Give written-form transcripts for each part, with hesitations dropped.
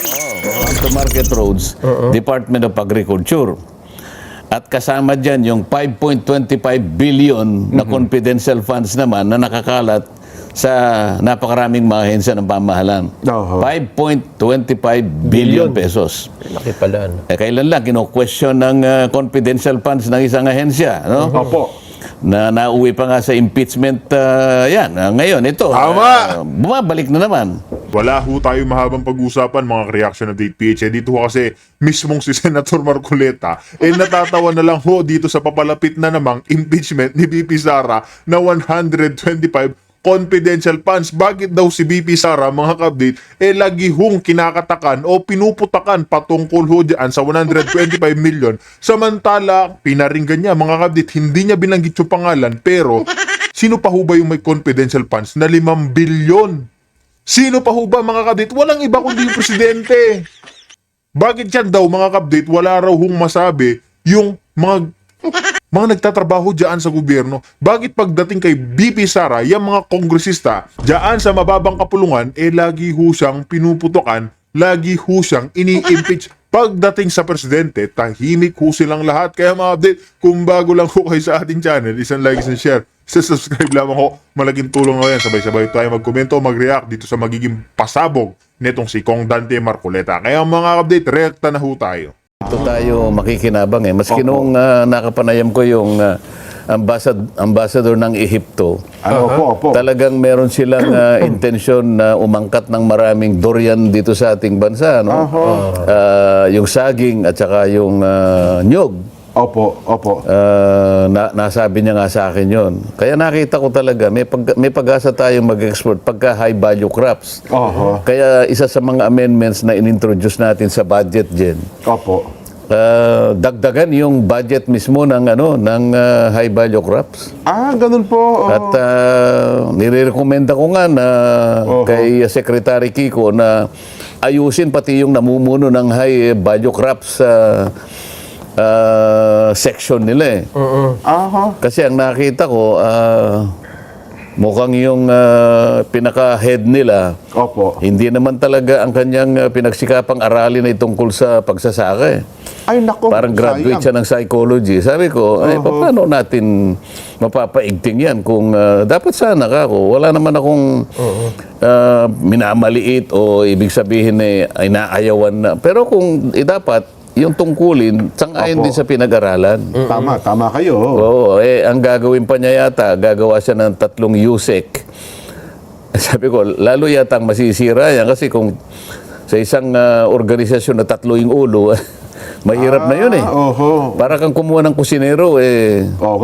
To Market Roads, Department of Agriculture. At kasama dyan yung 5.25 billion na confidential funds naman na nakakalat sa napakaraming mga ahensya ng pamahalaan. 5.25 billion pesos. Laki pala. No? Kailan lang kino-question ng confidential funds ng isang ahensya, no? Opo. Na nauwi pa nga sa impeachment yan. Ngayon, ito, bumabalik na naman. Wala ho tayo mahabang pag-usapan mga reaction of the PH. Dito ho kasi mismong si Senator Marcoleta natatawa na lang ho dito sa papalapit na namang impeachment ni BP Sara na 125 confidential funds. Bakit daw si BP Sara, mga kabdate, lagi hong kinakatakan o pinuputakan patungkol ho dyan sa 125 million. Samantala, pinaringgan niya, mga kabdate, hindi niya binanggit yung pangalan, pero sino pa ho ba yung may confidential funds na 5 billion? Sino pa ho ba, mga kabdate? Walang iba kundi yung presidente. Bakit yan daw, mga kabdate, wala raw hong masabi yung mga nagtatrabaho dyan sa gobyerno? Bakit pagdating kay BP Sara, yung mga kongresista dyan sa mababang kapulungan, lagi ho siyang pinuputokan, lagi ho siyang ini-impeach? Pagdating sa presidente, tahimik ho silang lahat. Kaya mga update, kung bago lang ho kayo sa ating channel, isang like, isang share, subscribe lamang ho. Malaking tulong na yan. Sabay-sabay tayo magkomento o mag-react dito sa magiging pasabog netong si Kong Dante Marcoleta. Kaya mga update, reacta na ho tayo. Ito tayo makikinabang Maski nung nakapanayam ko yung ambassador ng Ehipto, talagang meron silang intensyon na umangkat ng maraming durian dito sa ating bansa. No? Yung saging at saka yung nyog. Opo. Nasabi niya nga sa akin yon. Kaya nakita ko talaga, may pag-asa tayong mag-export pagka high value crops. Kaya isa sa mga amendments na inintroduce natin sa budget din. Dagdagan yung budget mismo ng high value crops. Ganun po. At nirekomenda ko nga na kay Secretary Kiko na ayusin pati yung namumuno ng high value crops section nila Kasi ang nakita ko, mukhang yung pinaka-head nila, hindi naman talaga ang kanyang pinagsikapang aralin ay tungkol sa pagsasaka. Ay, nako. Parang graduate siya ng psychology. Sabi ko, paano natin mapapaigting yan kung dapat sana ako, wala naman akong minamaliit o ibig sabihin ay naayawan na. Pero kung dapat, yung tungkulin, sang-ayon din sa pinag-aralan. Tama kayo. Ang gagawin pa niya yata, gagawa siya ng 3 USEC. Sabi ko, lalo yata ang masisira yan kasi kung sa isang organisasyon na 3 yung ulo, mahirap na yun Para kang kumuha ng kusinero,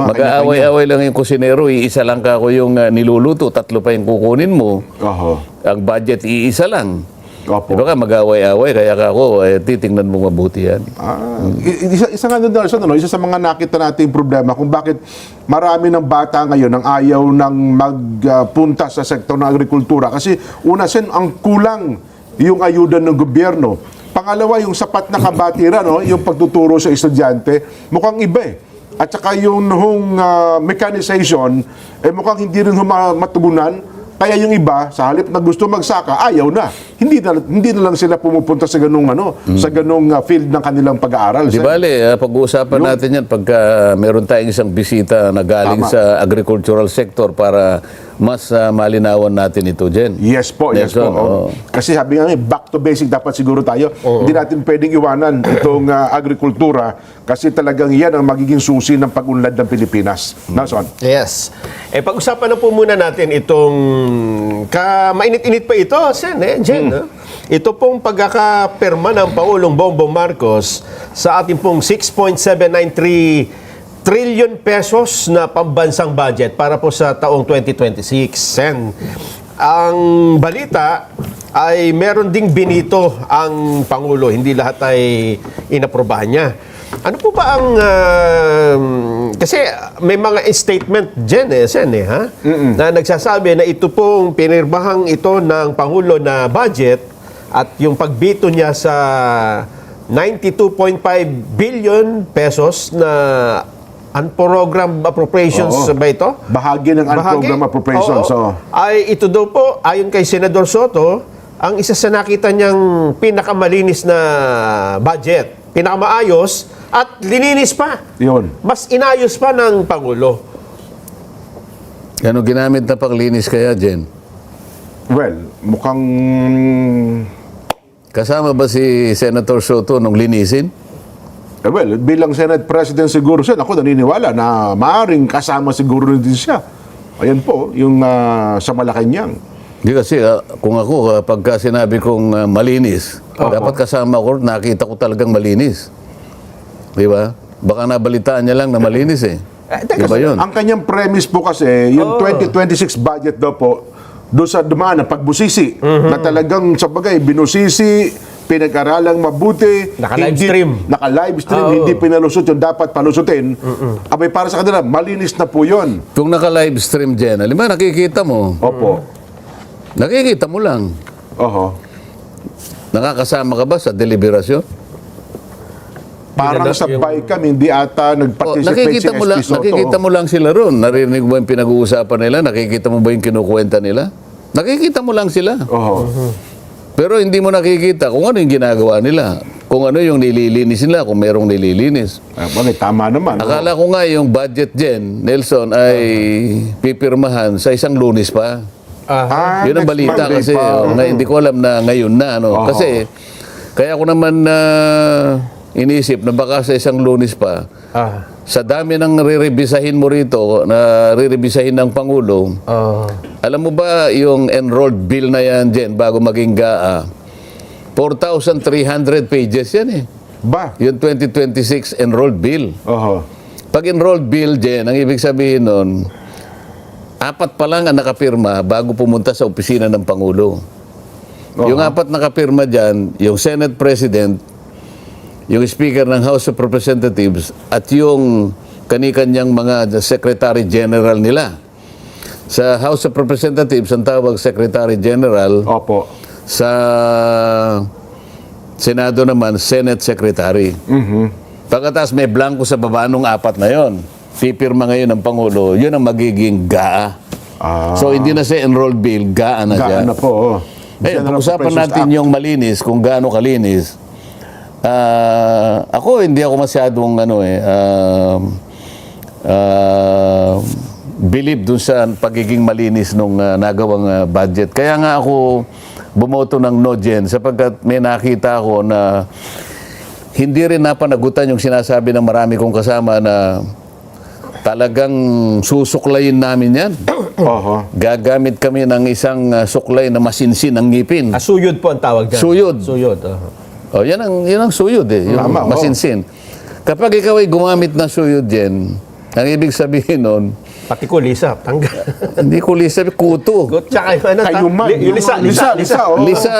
mag-aaway-aaway lang yung kusinero, iisa lang ka ako yung niluluto, 3 pa yung kukunin mo. Ang budget, iisa lang. Diba ka mag-away-away, kaya ako, titingnan mo mabuti yan. Isa nga doon, isa sa mga nakita natin problema kung bakit marami ng bata ngayon ang ayaw ng magpunta sa sektor ng agrikultura. Kasi una, ang kulang yung ayuda ng gobyerno. Pangalawa, yung sapat na kabatiran, yung pagtuturo sa estudyante, mukhang iba At saka yung mechanization, mukhang hindi rin matugunan. Kaya yung iba, sa halip na gusto magsaka, ayaw na. Hindi na lang sila pumupunta sa ganung sa ganung field ng kanilang pag-aaral. Di bale, pag-uusapan natin yan pagka meron tayong isang bisita na galing sa agricultural sector para mas malinawan natin ito, Jen. Yes po. Kasi sabi nga, back to basic dapat siguro tayo. Hindi natin pwedeng iwanan itong agrikultura kasi talagang yan ang magiging susi ng pag-unlad ng Pilipinas. Nason? Yes. Pag-usapan na po muna natin itong mainit-init pa ito, Jen. Ito pong pagkakapirma ng Pangulong Bongbong Marcos sa ating pong 6.793 trillion pesos na pambansang budget para po sa taong 2026. Ang balita ay meron ding binito ang Pangulo. Hindi lahat ay inaprobahan niya. Ano po ba ang... kasi may mga statement dyan, na nagsasabi na ito pong pinirbahang ito ng Pangulo na budget at yung pagbito niya sa 92.5 billion pesos na unprogram appropriations ba ito? Bahagi ng unprogram appropriations. Ay ito daw po, ayon kay Senador Soto, ang isa sa nakita niyang pinakamalinis na budget, pinakamaayos, at lininis pa. Yun. Mas inayos pa ng Pangulo. Ano ginamit na paglinis kaya, Jen? Well, mukhang... Kasama ba si Senator Soto nung linisin? Well, bilang Senate President siguro siya, ako naniniwala na maaaring kasama siguro din siya. Ayan po, yung sa Malacanang. Hindi kasi, kung ako, pagka sinabi kong malinis, dapat kasama ko, nakita ko talagang malinis. Di ba? Baka nabalitaan niya lang na malinis eh. Di ba yun? Ang kanyang premise po kasi, yung 2026 budget daw po, doon sa dumaan ng pagbusisi, na talagang sa bagay, binusisi, pinag-aralang mabuti, Naka-livestream. Naka-livestream, hindi pinalusot yung dapat palusutin. Abay, para sa kanila, malinis na po yun. Kung naka-livestream dyan, alam mo, nakikita mo. Opo. Nakikita mo lang. Oho. Nakakasama ka ba sa deliberasyon? Parang sa BICAM, hindi ata nag-participate si SP Soto. Nakikita mo lang sila ron. Narinig mo yung pinag-uusapan nila? Nakikita mo ba yung kinukwenta nila? Nakikita mo lang sila. Oho. Pero hindi mo nakikita kung ano yung ginagawa nila. Kung ano yung nililinis nila, kung merong nililinis. Tama naman. Akala ko nga yung budget dyan, Nelson, ay pipirmahan sa isang Lunes pa. Yun ang next balita Monday kasi. pa. Ngayon, hindi ko alam na ngayon na. Ano. Oo. Kasi, kaya ko naman inisip na baka sa isang Lunes pa, sa dami ng rirebisahin mo rito, na rirebisahin ng Pangulo, alam mo ba yung enrolled bill na yan dyan bago maging GAA? 4,300 pages yan eh. Ba? Yung 2026 enrolled bill. Oho. Pag enrolled bill dyan, ang ibig sabihin nun, 4 pa lang ang nakapirma bago pumunta sa opisina ng Pangulo. Yung 4 nakapirma dyan, yung Senate President, yung Speaker ng House of Representatives, at yung kanikanyang mga Secretary General nila. Sa House of Representatives, ang tawag Secretary General. Opo. Sa Senado naman, Senate Secretary. Pagkatapos may blanco sa baba nung 4 na yon. Pipirma ngayon ng Pangulo, yun ang magiging GAA. So hindi na siya enrolled bill, GAA na siya. Gaan na po. Ngayon, General pag-usapan Appropriations natin Act. yung malinis, kung gaano kalinis. Ako, hindi ako masyadong believe dun sa pagiging malinis nung nagawang budget. Kaya nga ako bumoto ng no Jen sapagkat may nakita ako na hindi rin napanagutan yung sinasabi ng marami kong kasama na talagang susuklayin namin yan. Oho. Gagamit kami ng isang suklay na masinsin ang ngipin. Suyod po ang tawag dyan. Suyod. Suyod. Oh, yan ang suyod eh, yung Tama, masinsin. Kapag ikaw ay gumamit ng suyod din, ang ibig sabihin nun, Pati ko, Lisa, tanggal. hindi ko sabi kuto. Tsaka yung ano, Kayuman. yung Lisa. Oh. Lisa,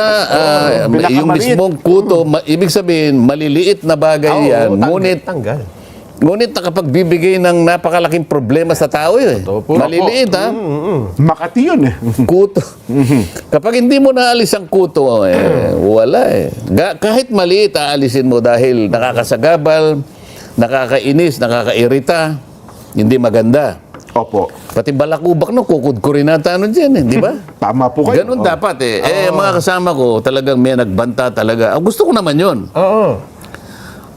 yung pinakamaliit. mismong kuto, ibig sabihin, maliliit na bagay yan. Tanggal. Ngunit nakapagbibigay ng napakalaking problema sa tao eh. Maliliit ha. Makati yun eh. Kuto. Kapag hindi mo naalis ang kuto, wala eh. Kahit maliit, aalisin mo dahil nakakasagabal, nakakainis, nakakairita, hindi maganda. Opo. Pati balakubak no, kukudkurin nata ano dyan eh, di ba? Tama po kayo. Ganun dapat eh. Mga kasama ko, talagang may nagbanta talaga. Gusto ko naman yon. Oo.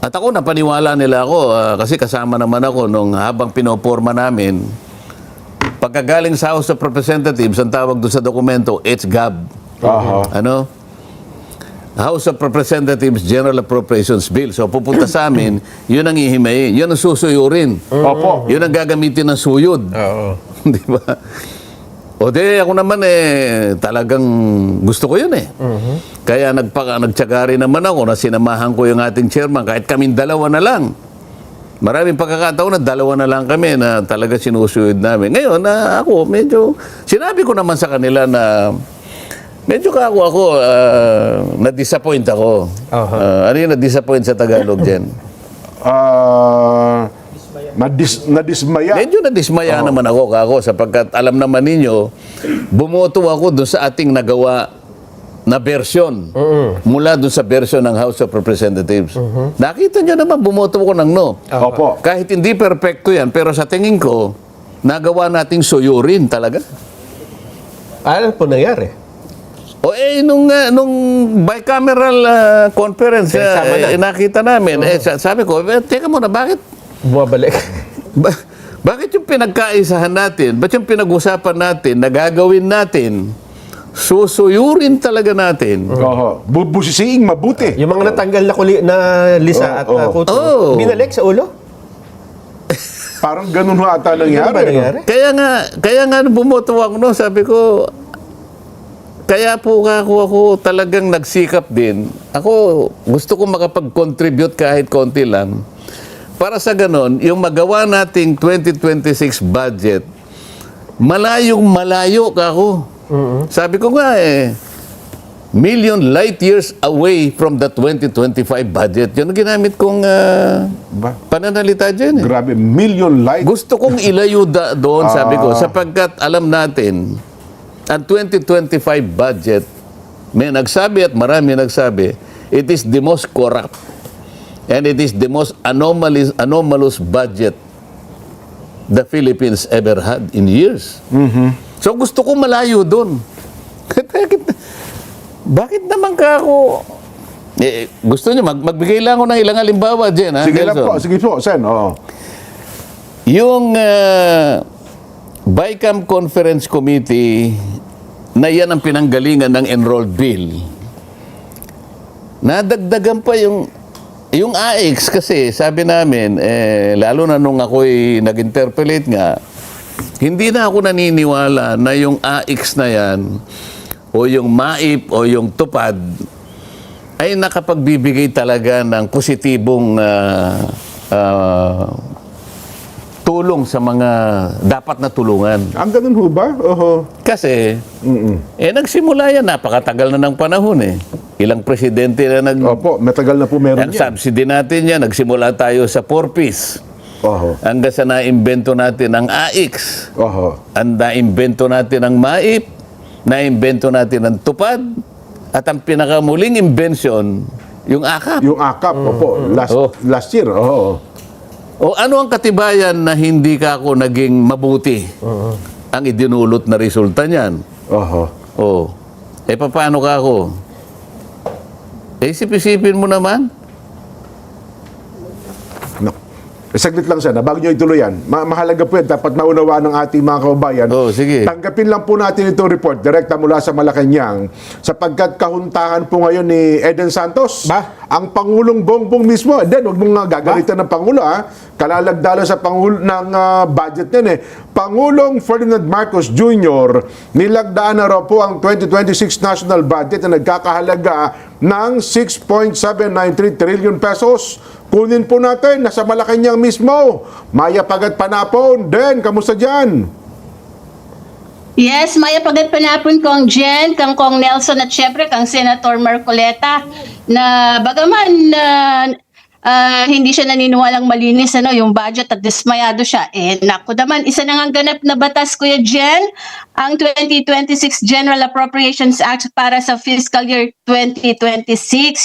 At ako, napaniwala nila ako, kasi kasama naman ako nung habang pinoporma namin, pagkagaling sa House of Representatives, ang tawag doon sa dokumento, it's GAB. Ano? House of Representatives General Appropriations Bill. So, pupunta sa amin, yun ang ihimay, yun ang susuyurin. Opo. Yun ang gagamitin ng suyod. Oo. Di ba? O di, ako naman talagang gusto ko yun eh. Kaya nagtyaga rin naman ako na sinamahan ko yung ating chairman, kahit kaming dalawa na lang. Maraming pagkakataon na dalawa na lang kami na talaga sinusuyod namin. Ngayon, ako medyo, sinabi ko naman sa kanila na medyo ako na-disappoint ako. Ano yung na-disappoint sa Tagalog dyan? Nadismaya. Medyo nadismaya naman ako sapagkat alam naman ninyo, bumoto ako doon sa ating nagawa na version mula doon sa version ng House of Representatives. Nakita nyo naman, bumoto ako ng no. Opo. Kahit hindi perfecto yan, pero sa tingin ko, nagawa nating suyurin talaga. Ano po nangyari? Nung bicameral conference, Sama na. nakita namin, sabi ko, teka muna, bakit Bumabalik. bakit yung pinagkaisahan natin, ba't yung pinag-usapan natin, nagagawin natin, susuyurin talaga natin. Oho. Bubusisiing mabuti. Yung mga natanggal na lisa at kuto, Oo. binalik sa ulo? Parang ganun ho ata Ano ba nangyari. nangyari? Kaya nga bumoto ako, no, sabi ko, kaya po ako talagang nagsikap din. Ako, gusto ko makapag-contribute kahit konti lang. Para sa ganon, yung magawa nating 2026 budget, malayong malayo ka ako. Sabi ko nga million light years away from the 2025 budget. Yun ang ginamit kong Ba? pananalita dyan. Grabe, million light. Gusto kong ilayo doon, sabi ko, sapagkat alam natin, ang 2025 budget, may nagsabi at marami nagsabi, it is the most corrupt and it is the most anomalous budget the Philippines ever had in years. So gusto ko malayo doon. Bakit naman ka ako... gusto niyo, magbigay lang ako ng ilang halimbawa dyan, ha? Sige lang Nelson? po, sige po, Sen. Oo. Yung BICAM Conference Committee na yan ang pinanggalingan ng enrolled bill. Nadagdagan pa yung AX kasi sabi namin, lalo na nung ako'y nag-interpolate nga, hindi na ako naniniwala na yung AX na yan o yung MAIP o yung tupad ay nakapagbibigay talaga ng positibong tulong sa mga dapat na tulungan. Ang ganun ho ba? Oho. Kasi, nagsimula yan, napakatagal na ng panahon Ilang presidente na Opo, matagal na po meron ang yan. subsidy natin yan. Nagsimula tayo sa 4-piece. Oho. Hanggang sa naimbento natin ang AX. Oho. Ang naimbento natin ang MAIP. Naimbento natin ang tupad. At ang pinakamuling invention, yung AKAP. Yung AKAP, opo, last year. Oho. O ano ang katibayan na hindi ka ako naging mabuti? Ang idinulot na resulta niyan. Oho. O, paano ka ako? Isip-isipin mo naman. No. Saglit lang sana, bago nyo ituloy yan. Mahalaga po yan, dapat maunawaan ng ating mga kababayan. Sige. Tanggapin lang po natin itong report, direkta mula sa Malacanang, sapagkat kahuntahan po ngayon ni Eden Santos, ang Pangulong Bongbong mismo. Then, huwag mong gagalitan ng Pangulo, kalalagdala sa Pangulo ng budget yan Pangulong Ferdinand Marcos Jr., nilagdaan na raw po ang 2026 national budget na nagkakahalaga ng 6.793 trillion pesos. Kunin po natin, nasa Malacanang mismo. Maya Pagat Panapon. Den, kamusta dyan? Yes, Maya Pagat Panapon, Kong Jen, Kong Nelson at syempre Kang Senator Marcoleta na bagaman hindi siya naniniwalang malinis yung budget at dismayado siya. Naku naman, isa na ngang ganap na batas, Kuya Jen, ang 2026 General Appropriations Act para sa fiscal year 2026.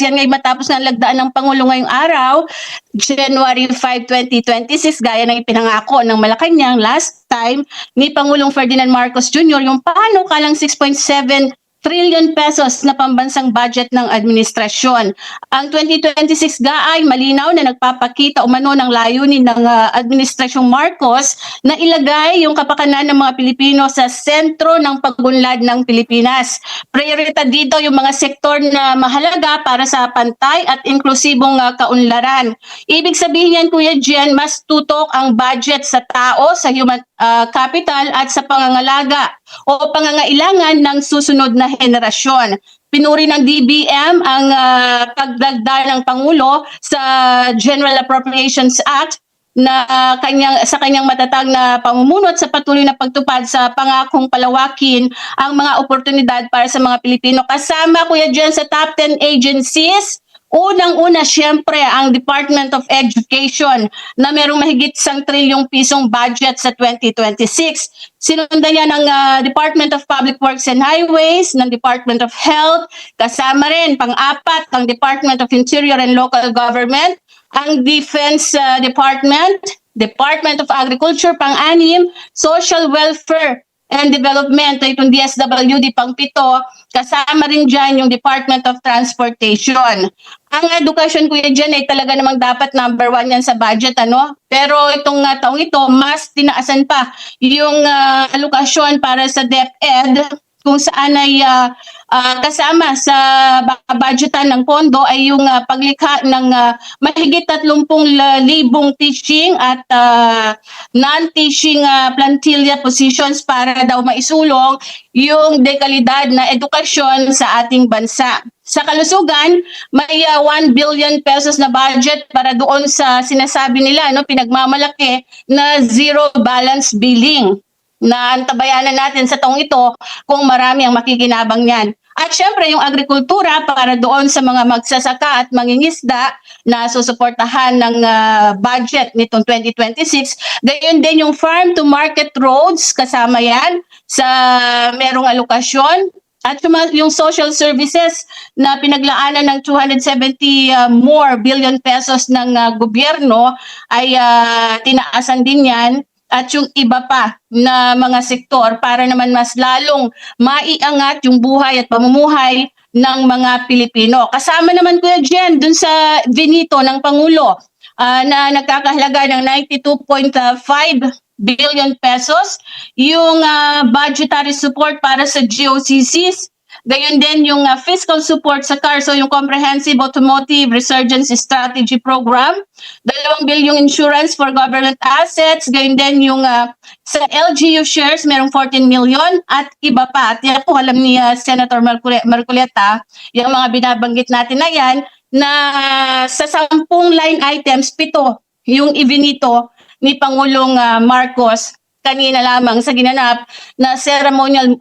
Yan ngay matapos na lagdaan ng Pangulo ngayong araw, January 5, 2026, gaya ng ipinangako ng Malacanang last time ni Pangulong Ferdinand Marcos Jr. yung panukalang 6.7 trillion pesos na pambansang budget ng administrasyon. Ang 2026 ay malinaw na nagpapakita umano ng layunin ng Administrasyong Marcos na ilagay yung kapakanan ng mga Pilipino sa sentro ng pagunlad ng Pilipinas. Prioridad dito yung mga sektor na mahalaga para sa pantay at inklusibong kaunlaran. Ibig sabihin yan, Kuya Jen, mas tutok ang budget sa tao, sa human capital at sa pangangalaga o pangangailangan ng susunod na henerasyon. Pinuri ng DBM ang pagdagdag ng Pangulo sa General Appropriations Act na sa kanyang matatag na pamumuno at sa patuloy na pagtupad sa pangakong palawakin ang mga oportunidad para sa mga Pilipino. Kasama, Kuya Jen, sa top 10 agencies, unang-una, siyempre, ang Department of Education na merong mahigit 1 trilyong pisong budget sa 2026. Sinundan yan ng Department of Public Works and Highways, ng Department of Health, kasama rin, pang-apat, ang Department of Interior and Local Government, ang Defense Department, Department of Agriculture, pang-anim, Social Welfare and Development, itong DSWD pang-pito, kasama rin dyan yung Department of Transportation. Ang edukasyon, Kuya Jen, ay talaga namang dapat number 1 yan sa budget, ano? Pero itong taong ito, mas tinaasan pa yung alokasyon para sa DepEd, kung saan ay kasama sa budgetan ng pondo ay yung paglikha ng mahigit 30,000 teaching at non-teaching plantilla positions para daw maisulong yung dekalidad na edukasyon sa ating bansa. Sa kalusugan, may 1 billion pesos na budget para doon sa sinasabi nila, no, pinagmamalaki na zero balance billing, na antabayanan natin sa taong ito kung marami ang makikinabang niyan. At syempre yung agrikultura para doon sa mga magsasaka at mangingisda na susuportahan ng budget nitong 2026. Gayon din yung farm to market roads, kasama yan sa merong alokasyon. At yung social services na pinaglaanan ng 270 more billion pesos ng gobyerno ay tinaasan din yan. At yung iba pa na mga sektor para naman mas lalong maiangat yung buhay at pamumuhay ng mga Pilipino. Kasama naman, Kuya Jen, dun sa Vinito ng Pangulo na nagkakahalaga ng 92.5 billion pesos, yung budgetary support para sa GOCCs, gayon din yung fiscal support sa CARSO, yung Comprehensive Automotive Resurgence Strategy Program, 2 bilyong insurance for government assets, gayon din yung sa LGU shares, merong 14 million at iba pa. At yan po alam ni Senator Marcoleta, yung mga binabanggit natin na yan, na sa 10 line items, 7 yung ibinito ni Pangulong Marcos kanina lamang sa ginanap na ceremonial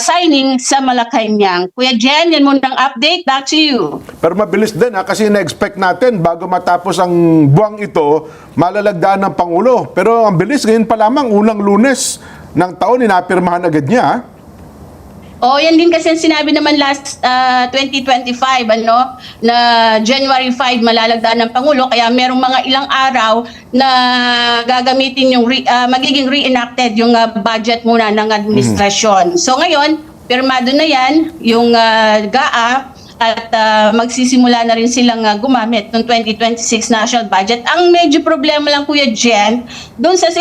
signing sa Malacanang. Kuya Jen, yan muna ang update. Back to you. Pero mabilis din kasi na-expect natin bago matapos ang buwang ito, malalagdaan ng Pangulo. Pero ang bilis, ngayon pa lamang, unang Lunes ng taon, inapirmahan agad niya. Yan din kasi ang sinabi naman last 2025, ano, na January 5 malalagdaan ng Pangulo, kaya merong mga ilang araw na gagamitin yung magiging reenacted yung budget muna ng administrasyon. So ngayon, pirmado na yan, yung GAA, at magsisimula na rin silang gumamit ng 2026 national budget. Ang medyo problema lang, Kuya Jen, doon sa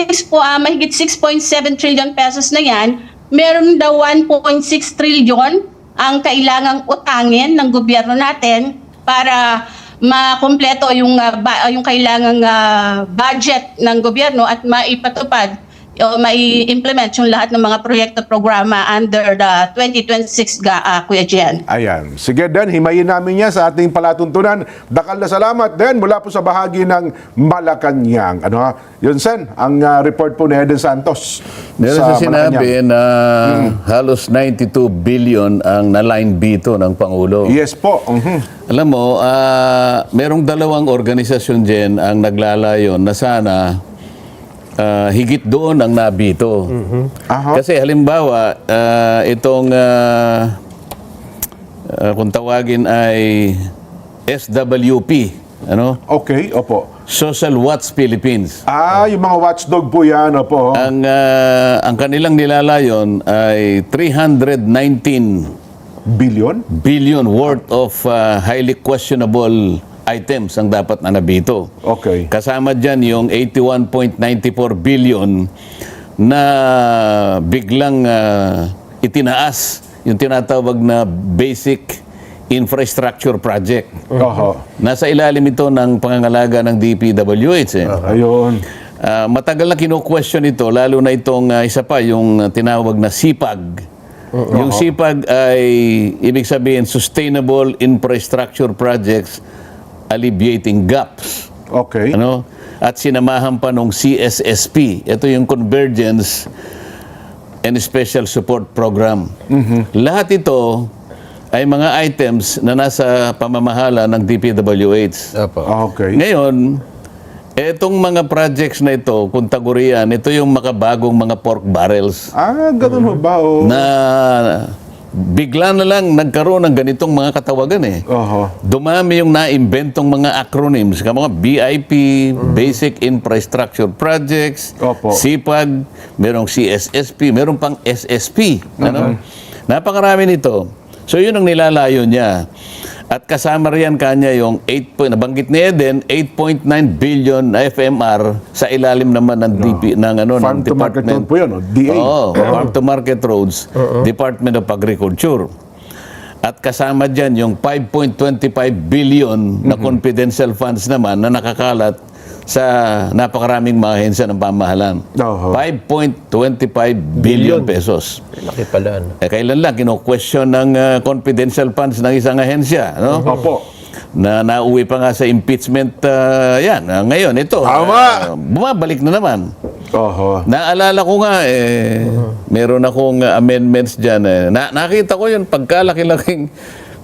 mahigit 6.7 trillion pesos na yan, meron daw 1.6 trillion ang kailangang utangin ng gobyerno natin para makumpleto yung kailangang budget ng gobyerno at maipatupad o mai-implement yung lahat ng mga proyekto programa under the 2026 GAA, Kuya Jen. Ayan. Sige, Dan, himayin namin niya sa ating palatuntunan. Dakal na salamat, Dan, mula po sa bahagi ng Malacanang. Yun, Sen, ang report po ni Eden Santos. Meron sa sinabi na halos 92 billion ang na-line B2 ng Pangulo. Yes po. Alam mo, merong dalawang organisasyon dyan ang naglalayon na sana higit doon ang nabito. Kasi halimbawa, itong kung tawagin ay SWP, ano? Okay, opo. Social Watch Philippines. Yung mga watchdog po yan, opo. Ang kanilang nilalayon ay 319 billion worth of highly questionable items ang dapat na nabito. Okay. Kasama dyan yung 81.94 billion na biglang itinaas yung tinatawag na basic infrastructure project. Nasa ilalim ito ng pangangalaga ng DPWH. Ayun. Matagal na kino-question ito, lalo na itong isa pa, yung tinawag na SIPAG. Yung SIPAG ay ibig sabihin Sustainable Infrastructure Projects Alleviating Gaps. Okay. Ano? At sinamahan pa nung CSSP. Ito yung Convergence and Special Support Program. Lahat ito ay mga items na nasa pamamahala ng DPWH. Okay. Ngayon, etong mga projects na ito, kung tagurian, ito yung makabagong mga pork barrels Ganun ho ba? na bigla na lang nagkaroon ng ganitong mga katawagan eh. Oho. Dumami yung naimbentong mga acronyms, mga BIP, Basic Infrastructure Projects, Opo. SIPAG, merong CSSP, merong pang SSP. Ano? Napakarami nito. So yun ang nilalayo niya. At kasama riyan kanya yung nabanggit ni Eden, 8.9 billion na FMR sa ilalim naman ng DP ng ano Farm ng to Market Department. Road po yun, no? DA. Oo, Farm to Market Roads, Department of Agriculture. At kasama dyan yung 5.25 billion na confidential funds naman na nakakalat sa napakaraming mga ahensya ng pamahalaan. Oho. 5.25 billion pesos. Laki pala. No? Kailan lang kino-question ng confidential funds ng isang ahensya, no? Opo. Na nauwi pa nga sa impeachment yan. Ngayon, ito. Tama! Bumabalik na naman. Oho. Naalala ko nga, meron akong amendments dyan. Nakita ko yun, pagkalaki-laking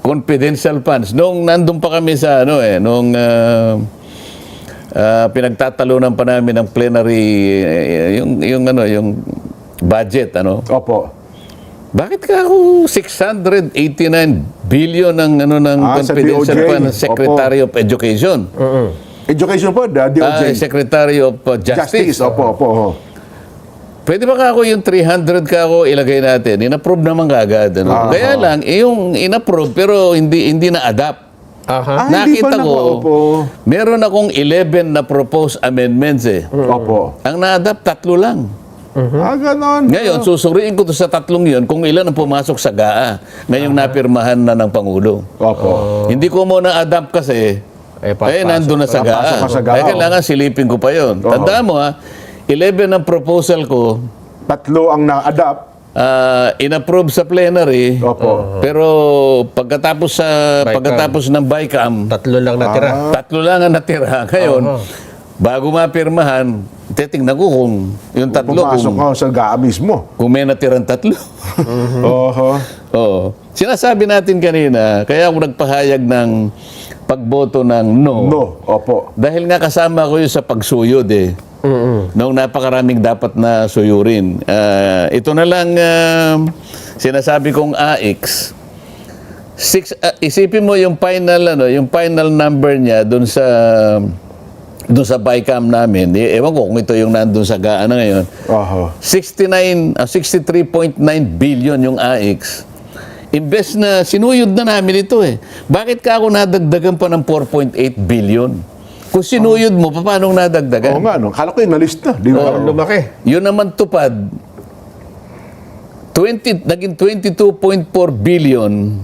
confidential funds. Nung nandun pa kami sa, nung pinagtatalunan pa namin ng plenary, yung budget, Opo. Bakit ka ako 689 billion ng Sa confidential DOJ. fund ng Secretary of Education? Education po, DOJ. Secretary of Justice. Opo, opo. Oho. Pwede ba ka ako yung 300 ka ako ilagay natin? In-approve naman kagad. Ano? Kaya lang, yung in-approve pero hindi na-adapt. Aha. Hindi pa Nakita ko, opo. meron akong 11 na proposed amendments eh. Opo. Ang na-adapt, 3 lang. Ganon. Ngayon, susuriin ko to sa 3 yun kung ilan ang pumasok sa GAA. Ngayong napirmahan na ng Pangulo. Opo. Hindi ko muna adapt kasi nandun na sa Papasok GAA. ka sa GAA, Kaya kailangan silipin ko pa yun. Tandaan mo 11 ang proposal ko, 3 ang na-adapt. in-approve sa plenary. Opo. Pero pagkatapos ng BICAM, 3 lang natira. 3 lang ang natira. Ngayon, bago mapirmahan, titingnan ko kung yung 3 Pumasok kung, ka sa GAA mismo. kung may natirang 3. Oho. Oo. Sinasabi natin kanina, kaya ako nagpahayag ng pagboto ng no. No. Opo. Dahil nga kasama ko yun sa pagsuyod eh. Noong napakaraming dapat na suyurin. Ito na lang sinasabi kong AX. Isipin mo yung final number niya doon sa BICAM namin. Ewan ko kung ito yung nandun sa GAA na ngayon. Oho. 63.9 billion yung AX. Imbes na sinuyod na namin ito eh. Bakit ka ako nadagdagan pa ng 4.8 billion? Kung sinuyod mo, paano nadagdagan? Oo nga, no? Kala ko yung na-list na. Di ba? Lumaki. Yun naman tupad, naging 22.4 billion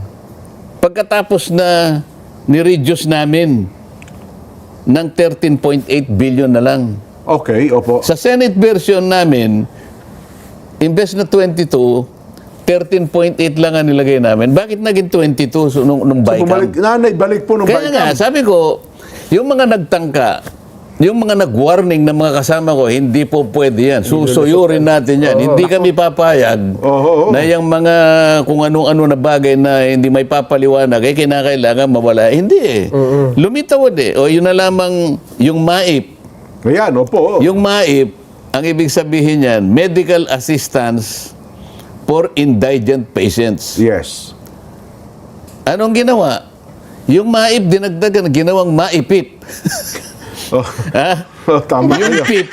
pagkatapos na ni-reduce namin ng 13.8 billion na lang. Okay, opo. Sa Senate version namin, imbes na 22, 13.8 lang ang nilagay namin. Bakit naging 22 nung So, BICAM? balik po nung Kaya nga, BICAM. sabi ko, yung mga nagtangka, yung mga nag-warning ng mga kasama ko, hindi po pwede yan. Susuyurin natin yan. Hindi kami papayag na yung mga kung anong-ano na bagay na hindi may papaliwanag, kinakailangan mawala. Hindi eh. Lumitawad eh. O yun na lamang yung MAIP. Ayan, opo. Yung MAIP, ang ibig sabihin yan, Medical Assistance for Indigent Patients. Yes. Anong ginawa? Yung MAIP, dinagdagan, ginawang MAIPIP. Ha? Tama Yung kayo. PIP,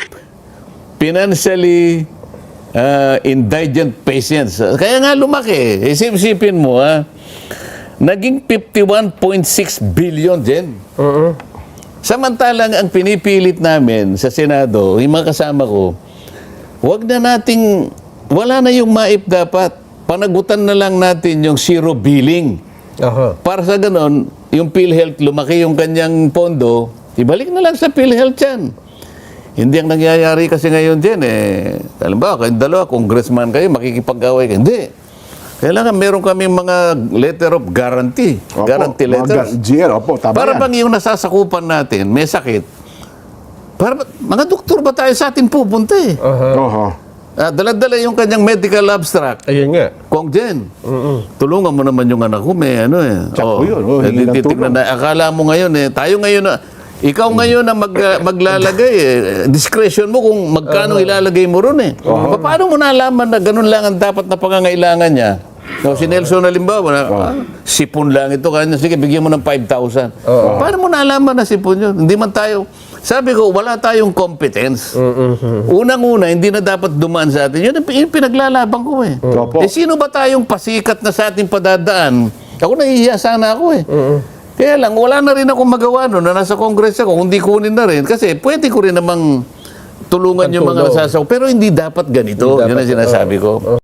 Financially Indigent Patients. Kaya nga lumaki. Isip-isipin mo, naging 51.6 billion din. Samantalang ang pinipilit namin sa Senado, yung mga kasama ko, wala na yung MAIP dapat. Panagutan na lang natin yung zero billing. Aha. Para sa ganon, yung PhilHealth, lumaki yung kanyang pondo, ibalik na lang sa PhilHealth yan. Hindi ang nangyayari kasi ngayon dyan eh. Alam ba, kayong dalawa, congressman kayo, makikipag-away kayo. Hindi. Kailangan meron kami mga letter of guarantee. Opo, Guarantee mga letters. GL, opo, tama Para yan. bang yung nasasakupan natin, may sakit. Mga doktor ba tayo sa atin pupunta eh? Oho. Dala-dala yung kanyang medical abstract. Ayun nga. Kung Jen, tulungan mo naman yung anak ko, may ano eh. Tsaka yun, hingi ng titignan tulong. na, akala mo ngayon eh, tayo ngayon na, ikaw ngayon na maglalagay eh. Discretion mo kung magkano ilalagay mo ron eh. Paano mo nalaman na ganun lang ang dapat na pangangailangan niya? No, si Nelson halimbawa, sipon lang ito, kanya, sige, bigyan mo ng 5,000. Paano mo nalaman na sipon yun? Hindi man tayo, sabi ko, wala tayong competence. Unang-una, hindi na dapat dumaan sa atin. Yun ang pinaglalaban ko eh. Opo. Eh, sino ba tayong pasikat na sa ating padadaan? Ako nahihiya sana ako eh. Kaya lang, wala na rin akong magawa no, na nasa Congress ako, hindi kunin na rin. Kasi pwede ko rin namang tulungan yung mga nasasaw. Pero hindi dapat ganito. Yun ang sinasabi ko.